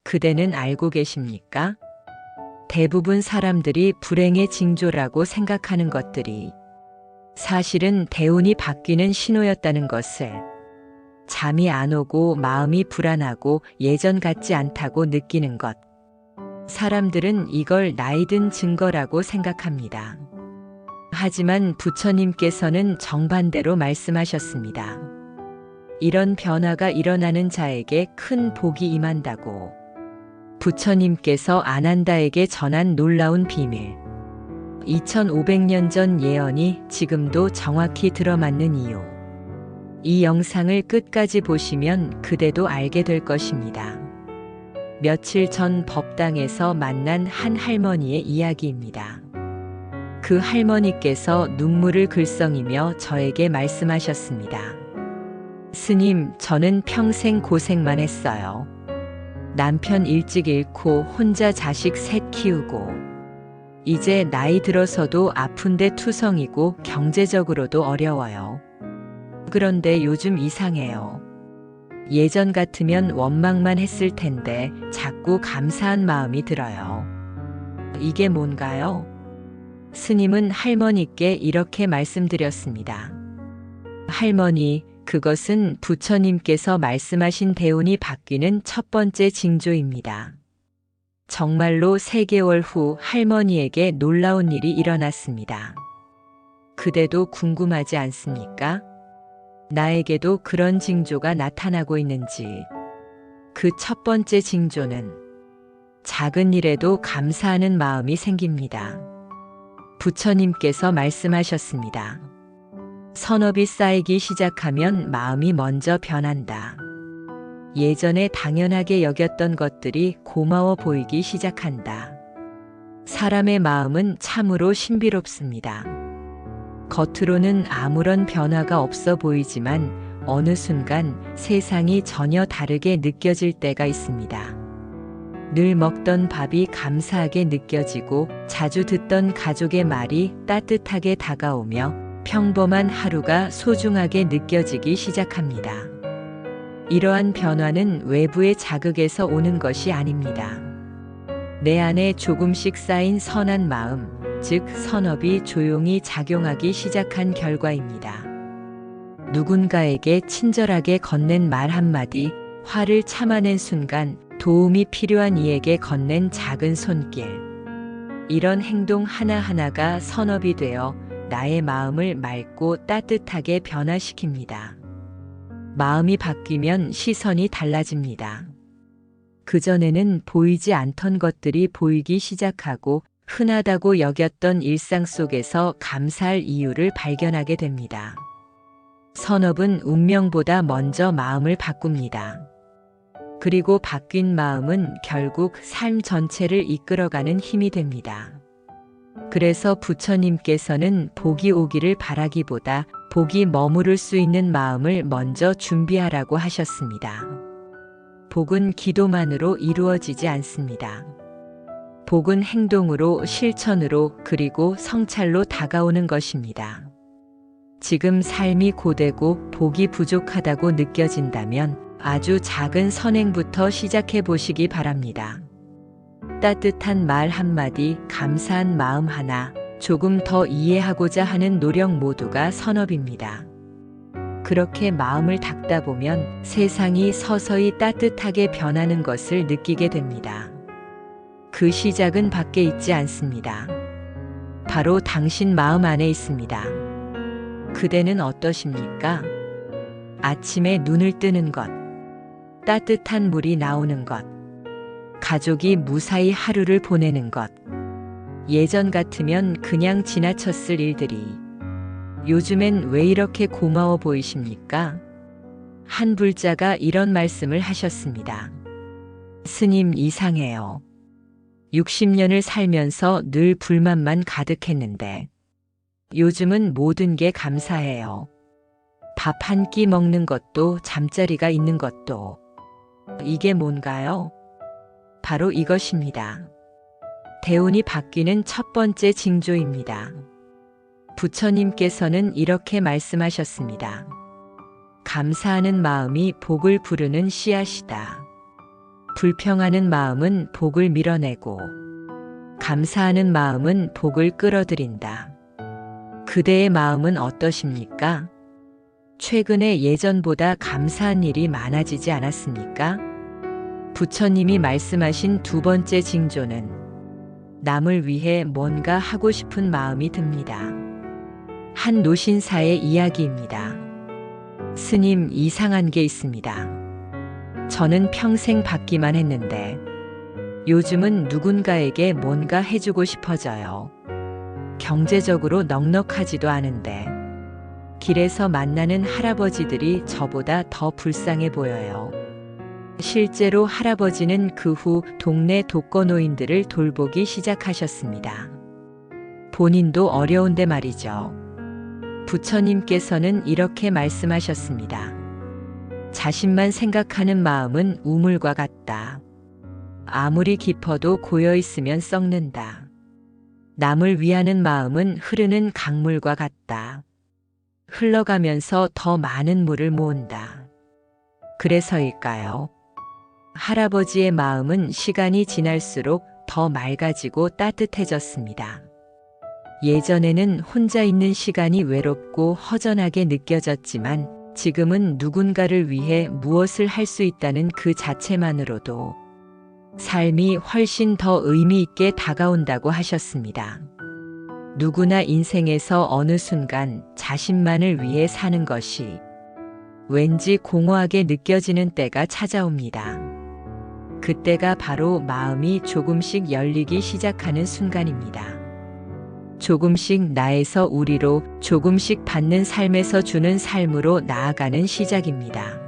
그대는 알고 계십니까? 대부분 사람들이 불행의 징조라고 생각하는 것들이 사실은 대운이 바뀌는 신호였다는 것을, 잠이 안 오고 마음이 불안하고 예전 같지 않다고 느끼는 것. 사람들은 이걸 나이든 증거라고 생각합니다. 하지만 부처님께서는 정반대로 말씀하셨습니다. 이런 변화가 일어나는 자에게 큰 복이 임한다고. 부처님께서 아난다에게 전한 놀라운 비밀. 2500년 전 예언이 지금도 정확히 들어맞는 이유. 이 영상을 끝까지 보시면 그대도 알게 될 것입니다. 며칠 전 법당에서 만난 한 할머니의 이야기입니다. 그 할머니께서 눈물을 글썽이며 저에게 말씀하셨습니다. 스님, 저는 평생 고생만 했어요. 남편 일찍 잃고 혼자 자식 셋 키우고 이제 나이 들어서도 아픈데 투성이고 경제적으로도 어려워요. 그런데 요즘 이상해요. 예전 같으면 원망만 했을 텐데 자꾸 감사한 마음이 들어요. 이게 뭔가요? 스님은 할머니께 이렇게 말씀드렸습니다. 할머니, 그것은 부처님께서 말씀하신 대운이 바뀌는 첫 번째 징조입니다. 정말로 3개월 후 할머니에게 놀라운 일이 일어났습니다. 그대도 궁금하지 않습니까? 나에게도 그런 징조가 나타나고 있는지. 그 첫 번째 징조는 작은 일에도 감사하는 마음이 생깁니다. 부처님께서 말씀하셨습니다. 선업이 쌓이기 시작하면 마음이 먼저 변한다. 예전에 당연하게 여겼던 것들이 고마워 보이기 시작한다. 사람의 마음은 참으로 신비롭습니다. 겉으로는 아무런 변화가 없어 보이지만 어느 순간 세상이 전혀 다르게 느껴질 때가 있습니다. 늘 먹던 밥이 감사하게 느껴지고 자주 듣던 가족의 말이 따뜻하게 다가오며 평범한 하루가 소중하게 느껴지기 시작합니다. 이러한 변화는 외부의 자극에서 오는 것이 아닙니다. 내 안에 조금씩 쌓인 선한 마음, 즉 선업이 조용히 작용하기 시작한 결과입니다. 누군가에게 친절하게 건넨 말 한마디, 화를 참아낸 순간, 도움이 필요한 이에게 건넨 작은 손길. 이런 행동 하나하나가 선업이 되어 나의 마음을 맑고 따뜻하게 변화시킵니다. 마음이 바뀌면 시선이 달라집니다. 그전에는 보이지 않던 것들이 보이기 시작하고 흔하다고 여겼던 일상 속에서 감사할 이유를 발견하게 됩니다. 선업은 운명보다 먼저 마음을 바꿉니다. 그리고 바뀐 마음은 결국 삶 전체를 이끌어가는 힘이 됩니다. 그래서 부처님께서는 복이 오기를 바라기보다 복이 머무를 수 있는 마음을 먼저 준비하라고 하셨습니다. 복은 기도만으로 이루어지지 않습니다. 복은 행동으로, 실천으로, 그리고 성찰로 다가오는 것입니다. 지금 삶이 고되고 복이 부족하다고 느껴진다면 아주 작은 선행부터 시작해 보시기 바랍니다. 따뜻한 말 한마디, 감사한 마음 하나, 조금 더 이해하고자 하는 노력 모두가 선업입니다. 그렇게 마음을 닦다 보면 세상이 서서히 따뜻하게 변하는 것을 느끼게 됩니다. 그 시작은 밖에 있지 않습니다. 바로 당신 마음 안에 있습니다. 그대는 어떠십니까? 아침에 눈을 뜨는 것, 따뜻한 물이 나오는 것, 가족이 무사히 하루를 보내는 것, 예전 같으면 그냥 지나쳤을 일들이 요즘엔 왜 이렇게 고마워 보이십니까? 한 불자가 이런 말씀을 하셨습니다. 스님, 이상해요. 60년을 살면서 늘 불만만 가득했는데 요즘은 모든 게 감사해요. 밥 한 끼 먹는 것도 잠자리가 있는 것도. 이게 뭔가요? 바로 이것입니다. 대운이 바뀌는 첫 번째 징조입니다. 부처님께서는 이렇게 말씀하셨습니다. 감사하는 마음이 복을 부르는 씨앗이다. 불평하는 마음은 복을 밀어내고 감사하는 마음은 복을 끌어들인다. 그대의 마음은 어떠십니까? 최근에 예전보다 감사한 일이 많아지지 않았습니까? 부처님이 말씀하신 두 번째 징조는 남을 위해 뭔가 하고 싶은 마음이 듭니다. 한 노신사의 이야기입니다. 스님, 이상한 게 있습니다. 저는 평생 받기만 했는데 요즘은 누군가에게 뭔가 해주고 싶어져요. 경제적으로 넉넉하지도 않은데 길에서 만나는 할아버지들이 저보다 더 불쌍해 보여요. 실제로 할아버지는 그 후 동네 독거노인들을 돌보기 시작하셨습니다. 본인도 어려운데 말이죠. 부처님께서는 이렇게 말씀하셨습니다. 자신만 생각하는 마음은 우물과 같다. 아무리 깊어도 고여있으면 썩는다. 남을 위하는 마음은 흐르는 강물과 같다. 흘러가면서 더 많은 물을 모은다. 그래서일까요? 할아버지의 마음은 시간이 지날수록 더 맑아지고 따뜻해졌습니다. 예전에는 혼자 있는 시간이 외롭고 허전하게 느껴졌지만 지금은 누군가를 위해 무엇을 할 수 있다는 그 자체만으로도 삶이 훨씬 더 의미 있게 다가온다고 하셨습니다. 누구나 인생에서 어느 순간 자신만을 위해 사는 것이 왠지 공허하게 느껴지는 때가 찾아옵니다. 그때가 바로 마음이 조금씩 열리기 시작하는 순간입니다. 조금씩 나에서 우리로, 조금씩 받는 삶에서 주는 삶으로 나아가는 시작입니다.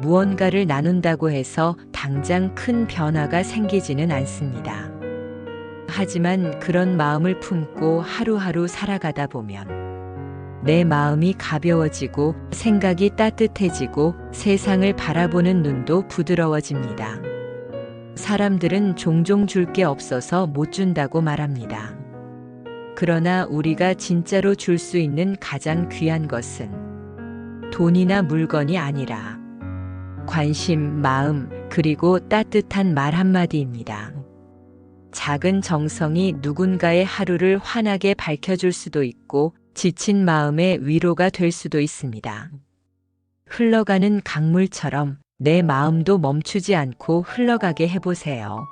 무언가를 나눈다고 해서 당장 큰 변화가 생기지는 않습니다. 하지만 그런 마음을 품고 하루하루 살아가다 보면 내 마음이 가벼워지고 생각이 따뜻해지고 세상을 바라보는 눈도 부드러워집니다. 사람들은 종종 줄 게 없어서 못 준다고 말합니다. 그러나 우리가 진짜로 줄 수 있는 가장 귀한 것은 돈이나 물건이 아니라 관심, 마음, 그리고 따뜻한 말 한마디입니다. 작은 정성이 누군가의 하루를 환하게 밝혀줄 수도 있고 지친 마음의 위로가 될 수도 있습니다. 흘러가는 강물처럼 내 마음도 멈추지 않고 흘러가게 해보세요.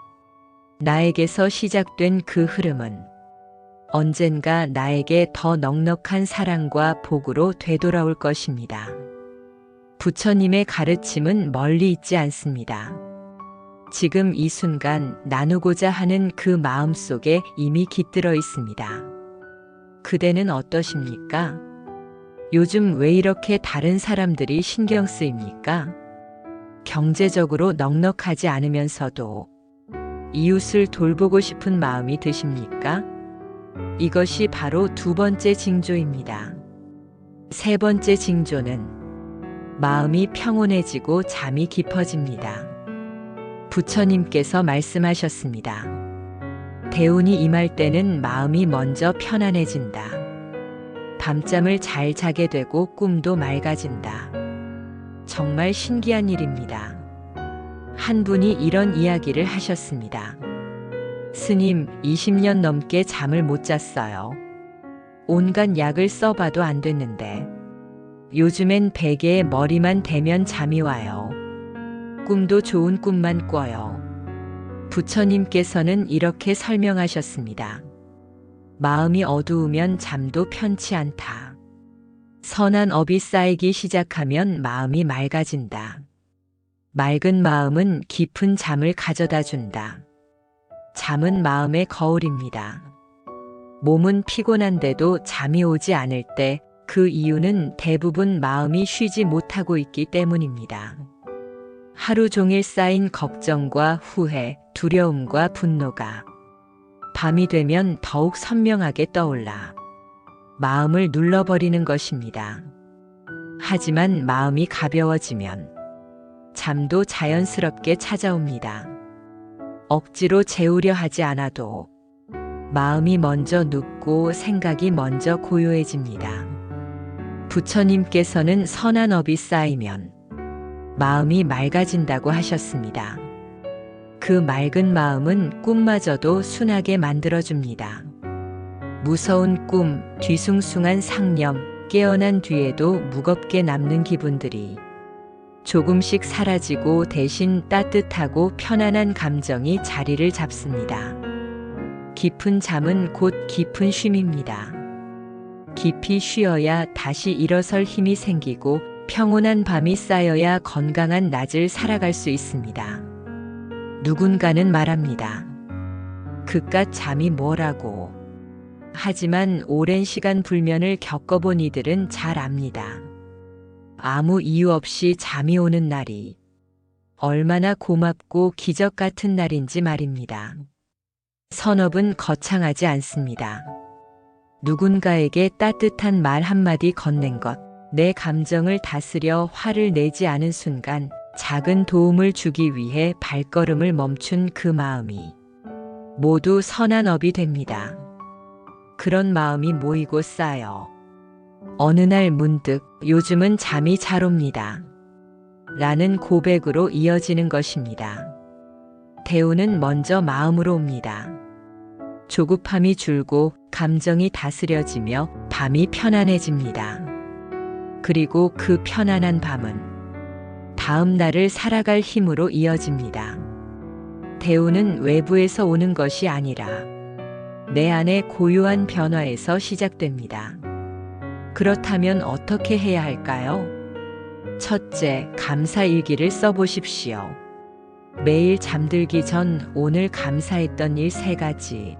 나에게서 시작된 그 흐름은 언젠가 나에게 더 넉넉한 사랑과 복으로 되돌아올 것입니다. 부처님의 가르침은 멀리 있지 않습니다. 지금 이 순간 나누고자 하는 그 마음 속에 이미 깃들어 있습니다. 그대는 어떠십니까? 요즘 왜 이렇게 다른 사람들이 신경 쓰입니까? 경제적으로 넉넉하지 않으면서도 이웃을 돌보고 싶은 마음이 드십니까? 이것이 바로 두 번째 징조입니다. 세 번째 징조는 마음이 평온해지고 잠이 깊어집니다. 부처님께서 말씀하셨습니다. 대운이 임할 때는 마음이 먼저 편안해진다. 밤잠을 잘 자게 되고 꿈도 맑아진다. 정말 신기한 일입니다. 한 분이 이런 이야기를 하셨습니다. 스님, 20년 넘게 잠을 못 잤어요. 온갖 약을 써봐도 안 됐는데 요즘엔 베개에 머리만 대면 잠이 와요. 꿈도 좋은 꿈만 꿔요. 부처님께서는 이렇게 설명하셨습니다. 마음이 어두우면 잠도 편치 않다. 선한 업이 쌓이기 시작하면 마음이 맑아진다. 맑은 마음은 깊은 잠을 가져다 준다. 잠은 마음의 거울입니다. 몸은 피곤한데도 잠이 오지 않을 때 그 이유는 대부분 마음이 쉬지 못하고 있기 때문입니다. 하루 종일 쌓인 걱정과 후회, 두려움과 분노가 밤이 되면 더욱 선명하게 떠올라 마음을 눌러버리는 것입니다. 하지만 마음이 가벼워지면 잠도 자연스럽게 찾아옵니다. 억지로 재우려 하지 않아도 마음이 먼저 눕고 생각이 먼저 고요해집니다. 부처님께서는 선한 업이 쌓이면 마음이 맑아진다고 하셨습니다. 그 맑은 마음은 꿈마저도 순하게 만들어줍니다. 무서운 꿈, 뒤숭숭한 상념, 깨어난 뒤에도 무겁게 남는 기분들이 조금씩 사라지고 대신 따뜻하고 편안한 감정이 자리를 잡습니다. 깊은 잠은 곧 깊은 쉼입니다. 깊이 쉬어야 다시 일어설 힘이 생기고 평온한 밤이 쌓여야 건강한 낮을 살아갈 수 있습니다. 누군가는 말합니다. 그깟 잠이 뭐라고. 하지만 오랜 시간 불면을 겪어본 이들은 잘 압니다. 아무 이유 없이 잠이 오는 날이 얼마나 고맙고 기적 같은 날인지 말입니다. 선업은 거창하지 않습니다. 누군가에게 따뜻한 말 한마디 건넨 것, 내 감정을 다스려 화를 내지 않은 순간 작은 도움을 주기 위해 발걸음을 멈춘 그 마음이 모두 선한 업이 됩니다. 그런 마음이 모이고 쌓여 어느 날 문득 요즘은 잠이 잘 옵니다. 라는 고백으로 이어지는 것입니다. 대우는 먼저 마음으로 옵니다. 조급함이 줄고 감정이 다스려지며 밤이 편안해집니다. 그리고 그 편안한 밤은 다음 날을 살아갈 힘으로 이어집니다. 대우는 외부에서 오는 것이 아니라 내 안의 고요한 변화에서 시작됩니다. 그렇다면 어떻게 해야 할까요? 첫째, 감사일기를 써보십시오. 매일 잠들기 전 오늘 감사했던 일 3가지.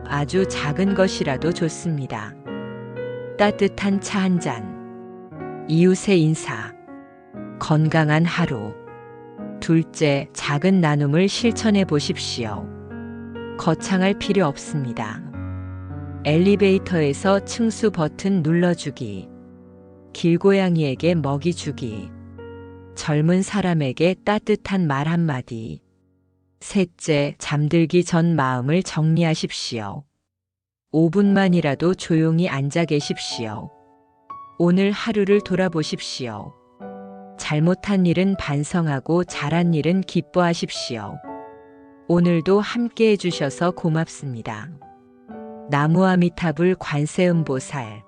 아주 작은 것이라도 좋습니다. 따뜻한 차 한 잔. 이웃의 인사. 건강한 하루. 둘째, 작은 나눔을 실천해 보십시오. 거창할 필요 없습니다. 엘리베이터에서 층수 버튼 눌러주기. 길고양이에게 먹이 주기. 젊은 사람에게 따뜻한 말 한마디. 셋째, 잠들기 전 마음을 정리하십시오. 5분만이라도 조용히 앉아 계십시오. 오늘 하루를 돌아보십시오. 잘못한 일은 반성하고 잘한 일은 기뻐하십시오. 오늘도 함께 해주셔서 고맙습니다. 나무아미타불 관세음보살